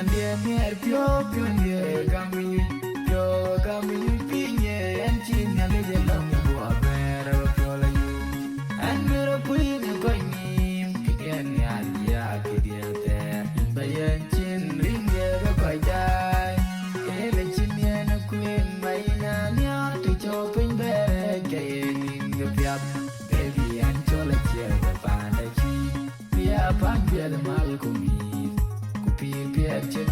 dia mier pio pio nie kami pinye en chinya le de long bo abera pio la yu an mero puin ko ni kien ya dia ke dia te bayan chin ring ye ko dai ele chin ye na kuin mai na nya tu cho pin be ke nin ge piap baby an cho la che pa na chi pia pan pia de mal ko mi ku pi pia che